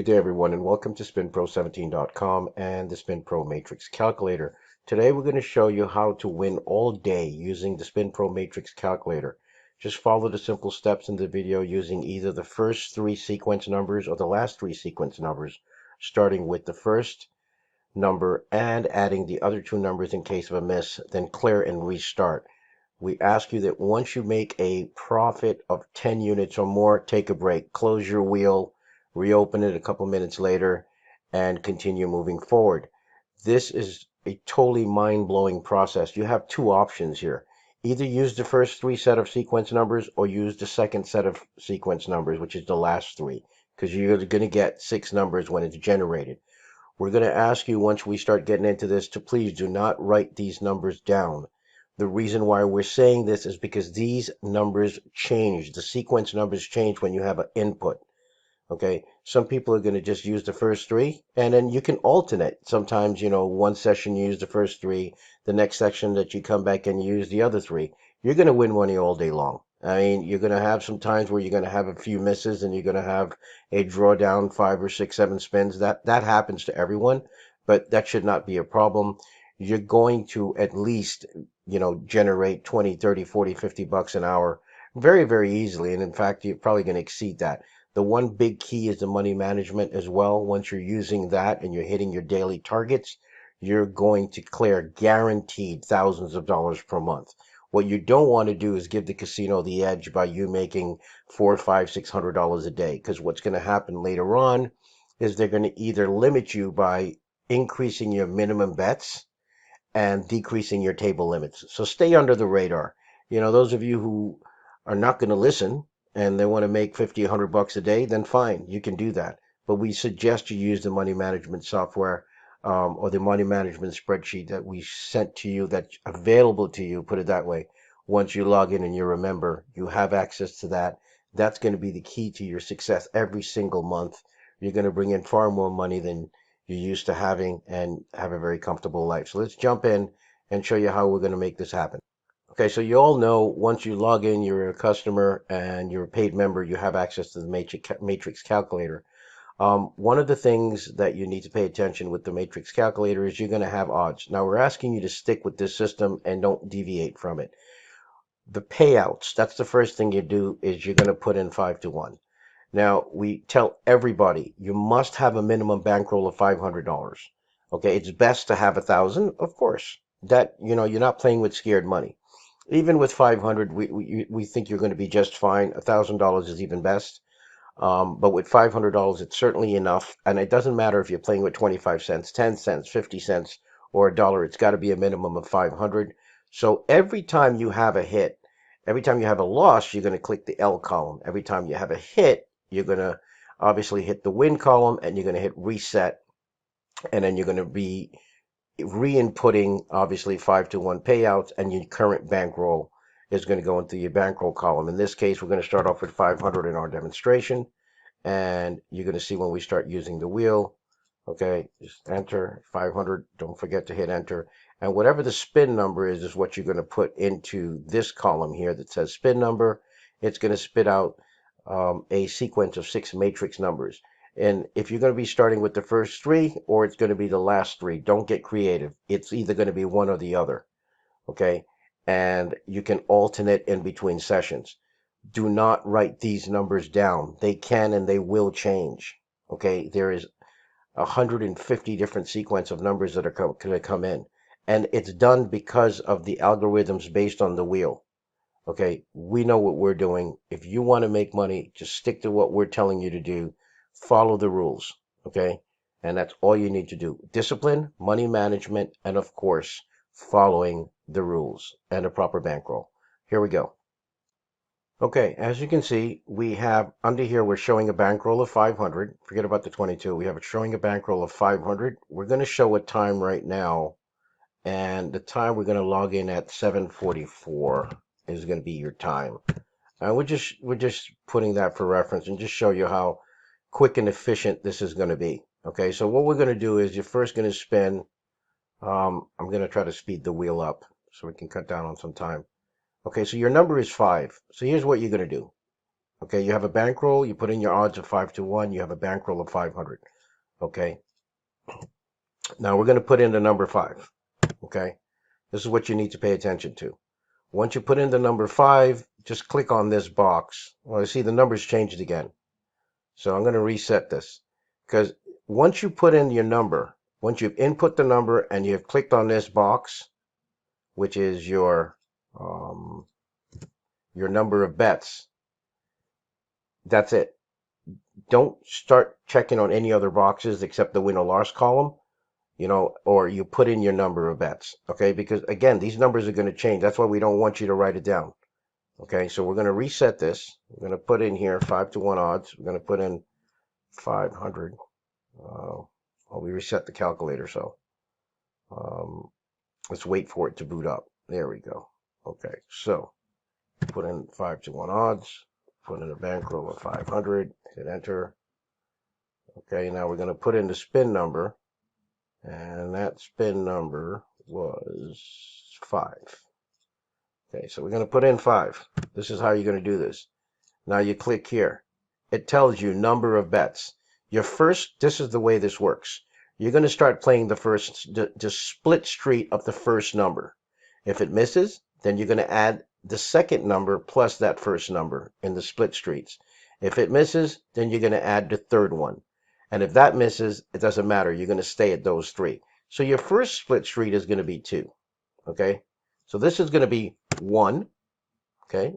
day, everyone, and welcome to SpinPro17.com and the SpinPro Matrix Calculator. Today, we're going to show you how to win all day using the SpinPro Matrix Calculator. Just follow the simple steps in the video using either the first three sequence numbers or the last three sequence numbers, starting with the first number and adding the other two numbers in case of a miss, then clear and restart. We ask you that once you make a profit of 10 units or more, take a break, close your wheel, reopen it a couple minutes later, and continue moving forward. This is a totally mind-blowing process. You have two options here. Either use the first three set of sequence numbers or use the second set of sequence numbers, which is the last three, because you're going to get 6 numbers when it's generated. We're going to ask you once we start getting into this to please do not write these numbers down. The reason why we're saying this is because these numbers change. The sequence numbers change when you have an input. Okay, some people are going to just use the first three, and then you can alternate. Sometimes, one session you use the first three, the next section that you come back and use the other three. You're going to win money all day long. I mean, you're going to have some times where you're going to have a few misses and you're going to have a drawdown 5 or 6, 7 spins. That happens to everyone, but that should not be a problem. You're going to at least, generate 20, 30, 40, 50 bucks an hour very, very easily. And in fact, you're probably going to exceed that. The one big key is the money management as well. Once you're using that and you're hitting your daily targets, you're going to clear guaranteed thousands of dollars per month. What you don't want to do is give the casino the edge by you making $400, $500, $600 a day, because what's going to happen later on is they're going to either limit you by increasing your minimum bets and decreasing your table limits. So stay under the radar. Those of you who are not going to listen and they want to make 50, 100 bucks a day, then fine, you can do that. But we suggest you use the money management software or the money management spreadsheet that we sent to you, that's available to you, put it that way. Once you log in and you remember, you have access to that. That's going to be the key to your success every single month. You're going to bring in far more money than you're used to having and have a very comfortable life. So let's jump in and show you how we're going to make this happen. Okay, so you all know once you log in, you're a customer and you're a paid member, you have access to the Matrix Calculator. One of the things that you need to pay attention with the Matrix Calculator is you're going to have odds. Now, we're asking you to stick with this system and don't deviate from it. The payouts, that's the first thing you do, is you're going to put in 5 to 1. Now, we tell everybody you must have a minimum bankroll of $500. Okay, it's best to have 1,000, of course. That, you're not playing with scared money. Even with 500, we think you're going to be just fine. $1,000 is even best. But with $500, it's certainly enough. And it doesn't matter if you're playing with 25 cents, 10 cents, 50 cents, or $1. It's got to be a minimum of 500. So every time you have a hit, every time you have a loss, you're going to click the L column. Every time you have a hit, you're going to obviously hit the win column and you're going to hit reset. And then you're going to be re-inputting obviously 5 to 1 payouts, and your current bankroll is going to go into your bankroll column. In this case, we're going to start off with 500 in our demonstration, and you're going to see when we start using the wheel. Okay, just enter 500. Don't forget to hit enter. And whatever the spin number is what you're going to put into this column here that says spin number. It's going to spit out a sequence of 6 matrix numbers. And if you're going to be starting with the first 3 or it's going to be the last 3, don't get creative. It's either going to be one or the other. Okay, and you can alternate in between sessions. Do not write these numbers down. They can and they will change. Okay, there is 150 different sequence of numbers that are going to come in, and it's done because of the algorithms based on the wheel. Okay, we know what we're doing. If you want to make money, just stick to what we're telling you to do. Follow the rules. Okay, and that's all you need to do. Discipline, money management, and of course, following the rules and a proper bankroll. Here we go. Okay, as you can see, we have under here, we're showing a bankroll of 500. Forget about the 22. We have it showing a bankroll of 500. We're going to show a time right now, and the time we're going to log in at 7:44 is going to be your time. And we're just putting that for reference and just show you how quick and efficient this is going to be. Okay, so what we're going to do is you're first going to spin. I'm going to try to speed the wheel up so we can cut down on some time. Okay, so your number is 5. So here's what you're going to do. Okay, you have a bankroll, you put in your odds of 5 to 1, you have a bankroll of 500. Okay, now we're going to put in the number 5. Okay, this is what you need to pay attention to. Once you put in the number 5, just click on this box. Well, you see the numbers changed again. So I'm going to reset this, because once you put in your number, once you've input the number and you've clicked on this box, which is your number of bets, that's it. Don't start checking on any other boxes except the win or loss column, or you put in your number of bets, okay? Because again, these numbers are going to change. That's why we don't want you to write it down. Okay, so we're going to reset this. We're going to put in here 5 to 1 odds. We're going to put in 500. Well, we reset the calculator, so let's wait for it to boot up. There we go. Okay, so put in 5 to 1 odds. Put in a bankroll of 500. Hit enter. Okay, now we're going to put in the spin number, and that spin number was 5. Okay, so we're going to put in 5. This is how you're going to do this. Now you click here. It tells you number of bets. This is the way this works. You're going to start playing the split street of the first number. If it misses, then you're going to add the second number plus that first number in the split streets. If it misses, then you're going to add the third one. And if that misses, it doesn't matter. You're going to stay at those 3. So your first split street is going to be 2. Okay? So this is going to be 1. Okay?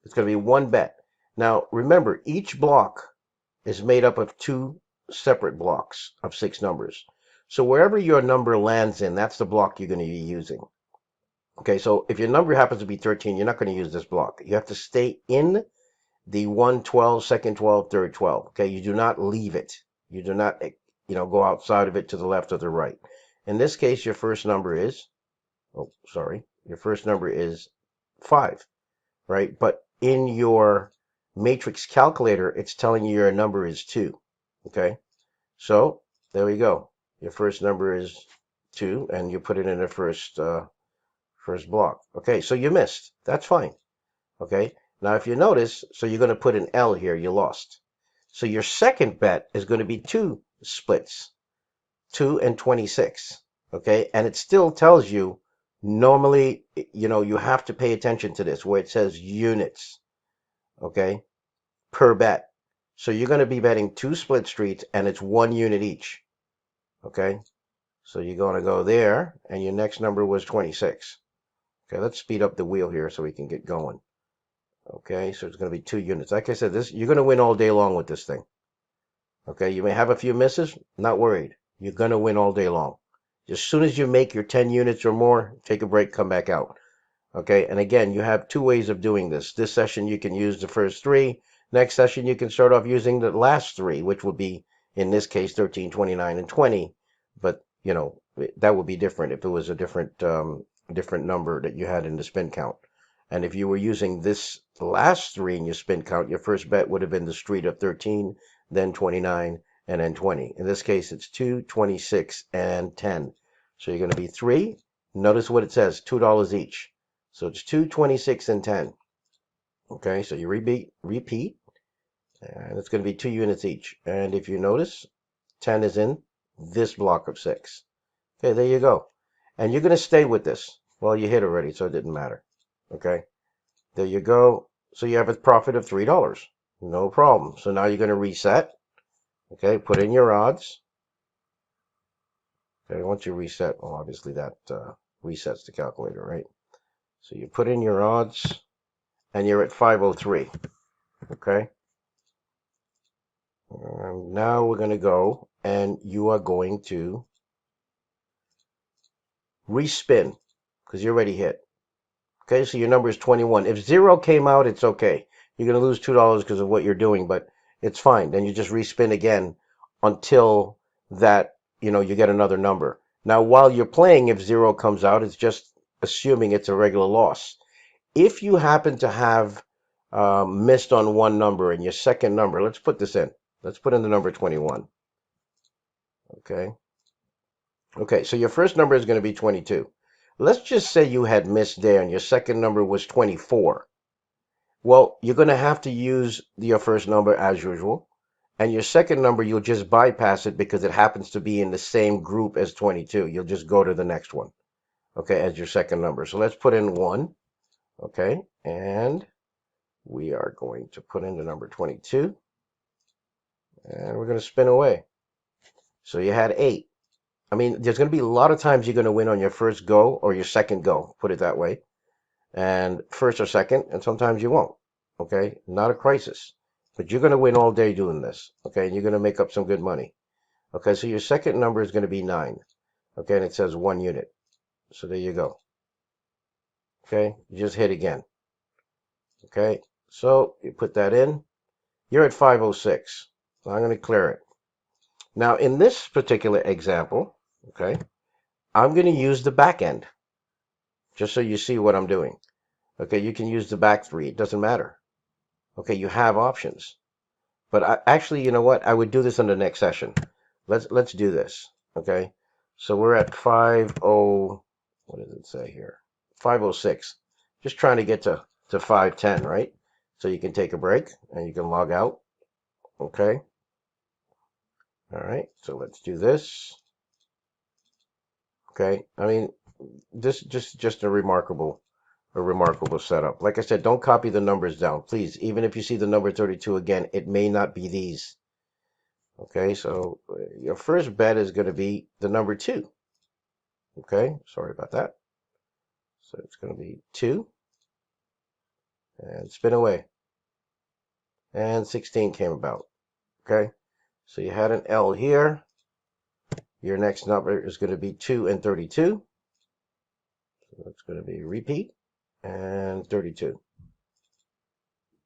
It's going to be 1 bet. Now, remember, each block is made up of 2 separate blocks of 6 numbers. So wherever your number lands in, that's the block you're going to be using. Okay, so if your number happens to be 13, you're not going to use this block. You have to stay in the 1, 12, second 12, third 12. Okay, you do not leave it. You do not, go outside of it to the left or the right. In this case, your first number is, your first number is 5, right? But in your matrix calculator, it's telling you your number is 2. Okay, so there we go. Your first number is 2, and you put it in the first block. Okay, so you missed. That's fine. Okay, now if you notice, so you're going to put an L here. You lost. So your second bet is going to be 2 splits, 2 and 26. Okay, and it still tells you normally, you have to pay attention to this where it says units. Okay, per bet. So you're going to be betting 2 split streets, and it's 1 unit each. Okay, so you're going to go there, and your next number was 26. Okay, let's speed up the wheel here so we can get going. Okay, so it's going to be 2 units. Like I said, you're going to win all day long with this thing. Okay, you may have a few misses. Not worried. You're going to win all day long. As soon as you make your 10 units or more, take a break, come back out. Okay, and again, you have 2 ways of doing this. This session, you can use the first 3. Next session, you can start off using the last 3, which would be, in this case, 13, 29, and 20. But, that would be different if it was a different number that you had in the spin count. And if you were using this last 3 in your spin count, your first bet would have been the street of 13, then 29, and then 20. In this case, it's 2, 26, and 10. So you're going to be 3. Notice what it says, $2 each. So it's 2, 26, and 10. Okay, so you repeat, and it's going to be 2 units each. And if you notice, 10 is in this block of 6. Okay, there you go. And you're going to stay with this. Well, you hit already, so it didn't matter. Okay, there you go. So you have a profit of $3. No problem. So now you're going to reset. Okay, put in your odds. Okay, once you reset, well, obviously that resets the calculator, right? So you put in your odds, and you're at 503. Okay. And now we're going to go, and you are going to respin, because you already hit. Okay, so your number is 21. If 0 came out, it's okay. You're going to lose $2 because of what you're doing, but it's fine. Then you just respin again until that, you get another number. Now, while you're playing, if 0 comes out, it's just assuming it's a regular loss. If you happen to have missed on one number and your second number, let's put this in. Let's put in the number 21. Okay. Okay, so your first number is going to be 22. Let's just say you had missed there and your second number was 24. Well, you're going to have to use your first number as usual. And your second number, you'll just bypass it because it happens to be in the same group as 22. You'll just go to the next one, okay, as your second number. So let's put in 1, okay, and we are going to put in the number 22, and we're going to spin away. So you had 8. I mean, there's going to be a lot of times you're going to win on your first go or your second go, put it that way, and first or second, and sometimes you won't, okay? Not a crisis, but you're going to win all day doing this, okay? And you're going to make up some good money. Okay, so your second number is going to be 9. Okay, and it says 1 unit. So there you go. Okay, you just hit again. Okay, so you put that in. You're at 506. So I'm going to clear it. Now, in this particular example, okay, I'm going to use the back end, just so you see what I'm doing. Okay, you can use the back 3. It doesn't matter. Okay, you have options. But actually, you know what? I would do this in the next session. Let's do this. Okay, so we're at 50. What does it say here? 506. Just trying to get to 510, right? So you can take a break and you can log out. Okay. All right. So let's do this. Okay. I mean, this just a remarkable setup. Like I said, don't copy the numbers down, please. Even if you see the number 32 again, it may not be these. Okay. So your first bet is going to be the number 2. Okay. Sorry about that. So it's going to be 2 and spin away. And 16 came about. Okay. So you had an L here. Your next number is going to be 2 and 32. So that's going to be repeat and 32.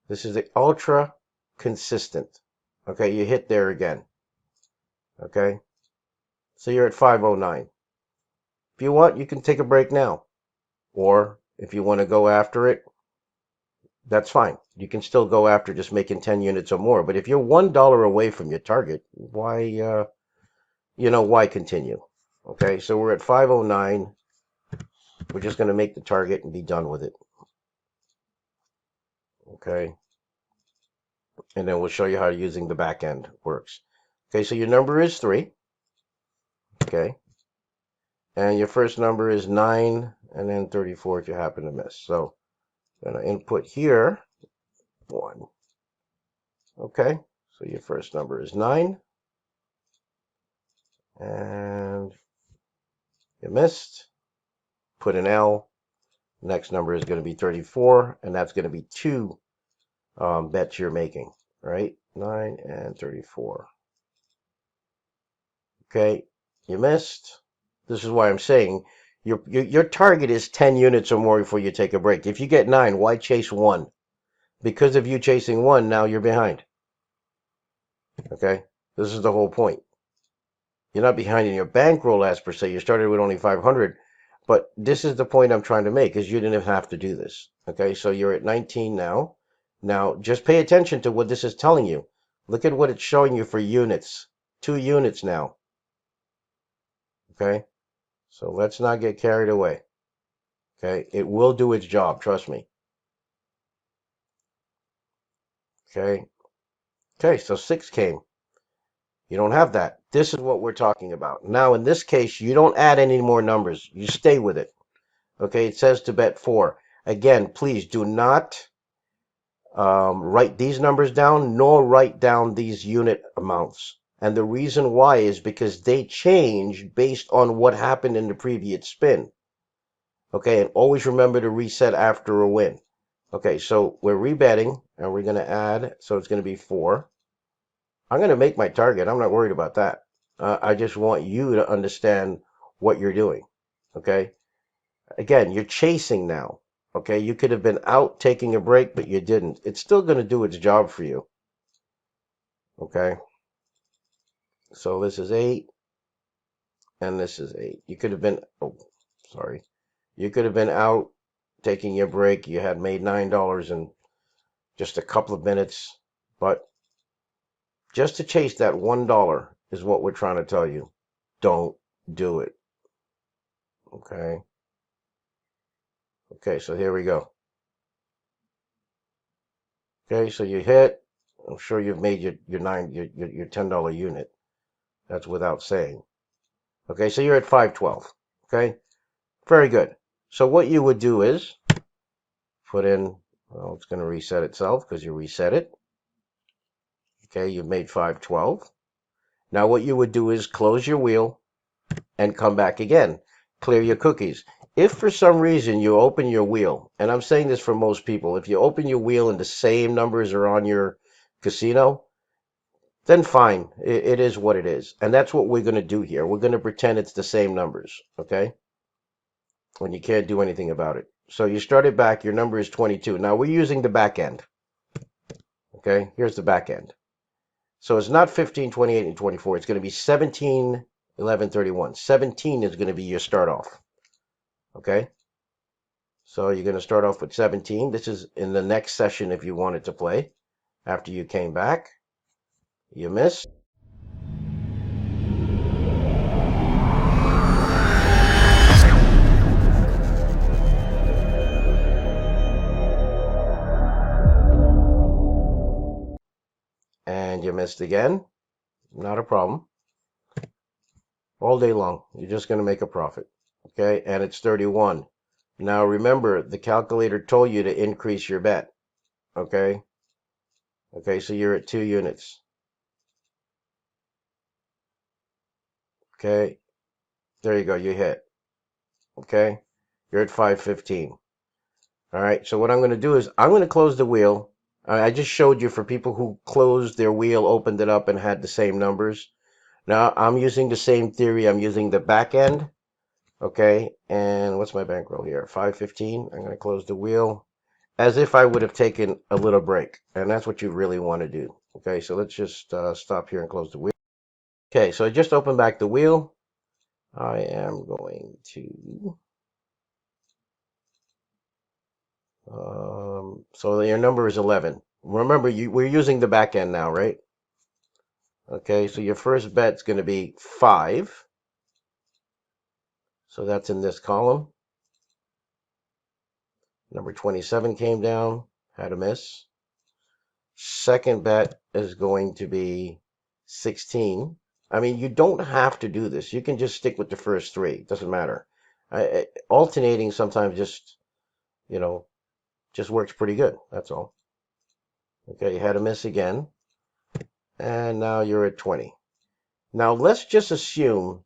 This is the ultra consistent. Okay, you hit there again. Okay, so you're at 509. If you want, you can take a break now. Or if you want to go after it, that's fine. You can still go after just making 10 units or more. But if you're $1 away from your target, why, why continue? Okay, so we're at 509. We're just going to make the target and be done with it. Okay, and then we'll show you how using the back end works. Okay, so your number is 3. Okay, and your first number is 9, and then 34 if you happen to miss. So I'm going to input here 1. Okay, so your first number is 9, and you missed. Put an L. Next number is going to be 34, and that's going to be 2 bets you're making, right? 9 and 34. Okay, you missed. This is why I'm saying your target is 10 units or more before you take a break. If you get 9, why chase 1? Because of you chasing 1, now you're behind. Okay, this is the whole point. You're not behind in your bankroll as per se. You started with only 500, but this is the point I'm trying to make, is you didn't have to do this. Okay, so you're at 19 now. Now, just pay attention to what this is telling you. Look at what it's showing you for units. 2 units now. Okay, so let's not get carried away. Okay, it will do its job, trust me. Okay, okay, so 6 came. You don't have that. This is what we're talking about. Now, in this case, you don't add any more numbers. You stay with it. Okay, it says to bet 4. Again, please do not write these numbers down, nor write down these unit amounts. And the reason why is because they change based on what happened in the previous spin. Okay, and always remember to reset after a win. Okay, so we're rebetting, and we're going to add, so it's going to be 4. I'm going to make my target. I'm not worried about that. I just want you to understand what you're doing. Okay, again, you're chasing now. Okay, you could have been out taking a break, but you didn't. It's still going to do its job for you. Okay, so this is 8, and this is 8. You could have been, oh, sorry. You could have been out taking your break. You had made $9 in just a couple of minutes, but just to chase that $1 is what we're trying to tell you. Don't do it. Okay. Okay, so here we go. Okay, so you hit. I'm sure you've made your $10 unit. That's without saying. Okay, so you're at 512. Okay, very good. So what you would do is put in, well, it's going to reset itself because you reset it. Okay, you've made 512. Now what you would do is close your wheel and come back again. Clear your cookies. If for some reason you open your wheel, and I'm saying this for most people, if you open your wheel and the same numbers are on your casino, then fine. It is what it is. And that's what we're going to do here. We're going to pretend it's the same numbers, okay? When you can't do anything about it. So you started back, your number is 22. Now we're using the back end, okay? Here's the back end. So it's not 15, 28, and 24. It's going to be 17, 11, 31. 17 is going to be your start off, okay? So you're going to start off with 17. This is in the next session if you wanted to play. After you came back, you missed. And you missed again. Not a problem. All day long. You're just going to make a profit. Okay, and it's 31. Now remember, the calculator told you to increase your bet. Okay? Okay, so you're at 2 units. Okay? There you go, you hit. Okay? You're at 515. All right, so what I'm going to do is I'm going to close the wheel. I just showed you for people who closed their wheel, opened it up, and had the same numbers. Now I'm using the same theory. I'm using the back end. Okay, and what's my bankroll here? 515. I'm going to close the wheel as if I would have taken a little break. And that's what you really want to do. Okay, so let's just stop here and close the wheel. Okay, so I just opened back the wheel. I am going to... so your number is 11. Remember, we're using the back end now, right? Okay, so your first bet's going to be 5. So that's in this column. Number 27 came down, had a miss. Second bet is going to be 16. I mean, you don't have to do this. You can just stick with the first 3. It doesn't matter. Alternating sometimes just, just works pretty good. That's all. Okay, you had a miss again. And now you're at 20. Now let's just assume,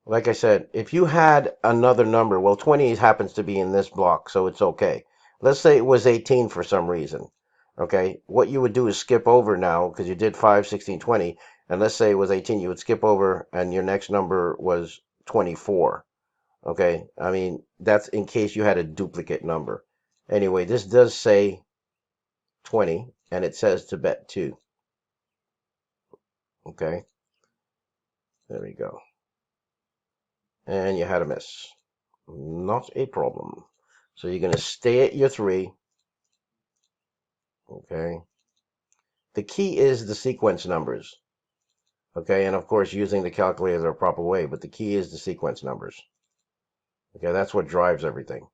like I said, if you had another number, well, 20 happens to be in this block, so it's okay. Let's say it was 18 for some reason. Okay, what you would do is skip over now, because you did 5, 16, 20, and let's say it was 18, you would skip over, and your next number was 24. Okay, I mean, that's in case you had a duplicate number. Anyway, this does say 20, and it says to bet 2. Okay, there we go. And you had a miss. Not a problem. So you're going to stay at your 3. Okay. The key is the sequence numbers. Okay, and of course using the calculator the proper way, but the key is the sequence numbers. Okay, that's what drives everything.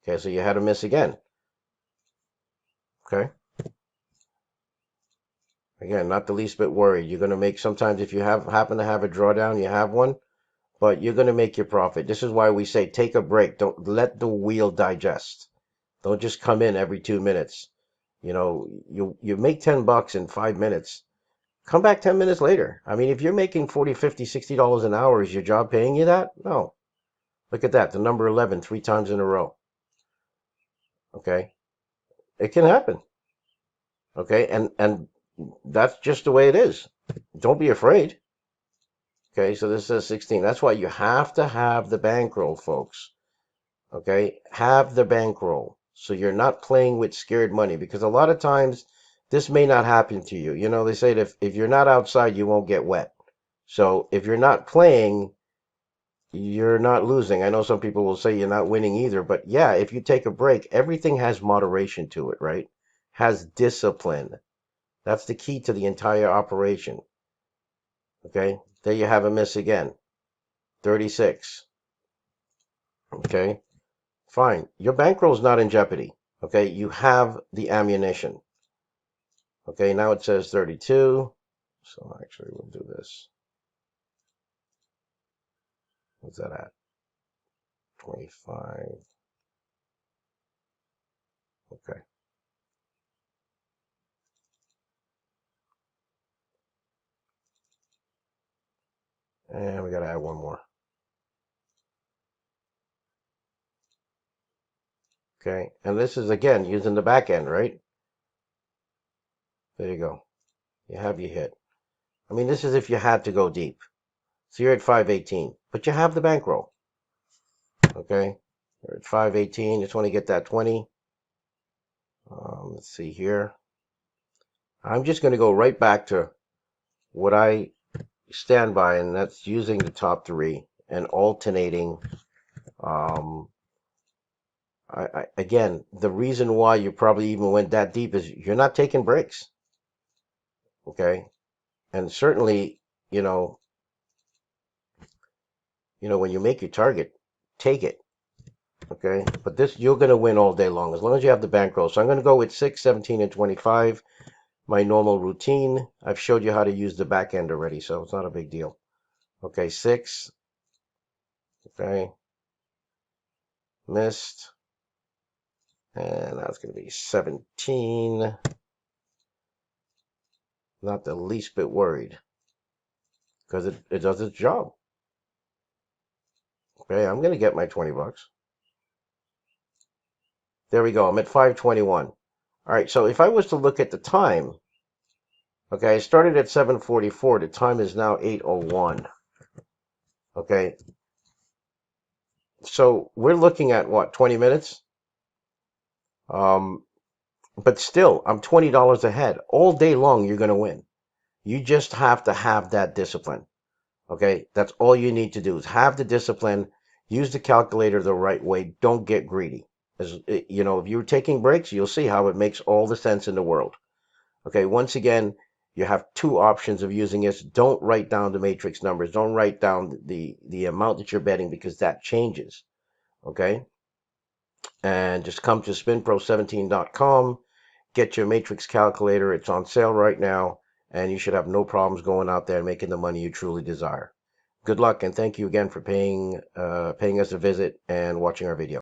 Okay, so you had a miss again. Okay. Again, not the least bit worried. You're going to make, sometimes if you happen to have a drawdown, you have one, but you're going to make your profit. This is why we say take a break. Don't let the wheel digest. Don't just come in every 2 minutes. You make $10 in 5 minutes. Come back 10 minutes later. I mean, if you're making $40, $50, $60 an hour, is your job paying you that? No. Look at that. The number 11, 3 times in a row. Okay. It can happen. Okay. And that's just the way it is. Don't be afraid. Okay. So this says 16. That's why you have to have the bankroll, folks. Okay. Have the bankroll. So you're not playing with scared money, because a lot of times this may not happen to you. They say that if you're not outside, you won't get wet. So if you're not playing, you're not losing. I know some people will say you're not winning either, but yeah, if you take a break, everything has moderation to it, right? Has discipline. That's the key to the entire operation. Okay, there you have a miss again. 36. Okay, fine. Your bankroll's not in jeopardy. Okay, you have the ammunition. Okay, now it says 32. So actually we'll do this. What's that at? 25. Okay. And we got to add one more. Okay, and this is again using the back end, right? There you go. You have your hit. I mean, this is if you had to go deep. So you're at 518, but you have the bankroll. Okay, you're at 518. Just want to get that 20. Let's see here. I'm just going to go right back to what I stand by, and that's using the top three and alternating. Again, the reason why you probably even went that deep is you're not taking breaks. Okay, and certainly, you know, when you make your target, take it. Okay, but this you're going to win all day long as you have the bankroll. So I'm going to go with 6, 17, and 25. My normal routine. I've showed you how to use the back end already, so it's not a big deal. Okay, 6. Okay, missed. And that's going to be 17. Not the least bit worried because it does its job. Okay, I'm going to get my 20 bucks. There we go. I'm at 521. All right, so if I was to look at the time, okay, I started at 7:44. The time is now 8:01. Okay, so we're looking at what, 20 minutes? But still, I'm $20 ahead. All day long, you're going to win. You just have to have that discipline. Okay, that's all you need to do is have the discipline, use the calculator the right way. Don't get greedy. As you know, if you're taking breaks, you'll see how it makes all the sense in the world. Okay, once again, you have two options of using this. Don't write down the matrix numbers. Don't write down the amount that you're betting because that changes. Okay, and just come to spinpro17.com. Get your matrix calculator. It's on sale right now, and you should have no problems going out there and making the money you truly desire. Good luck, and thank you again for paying us a visit and watching our video.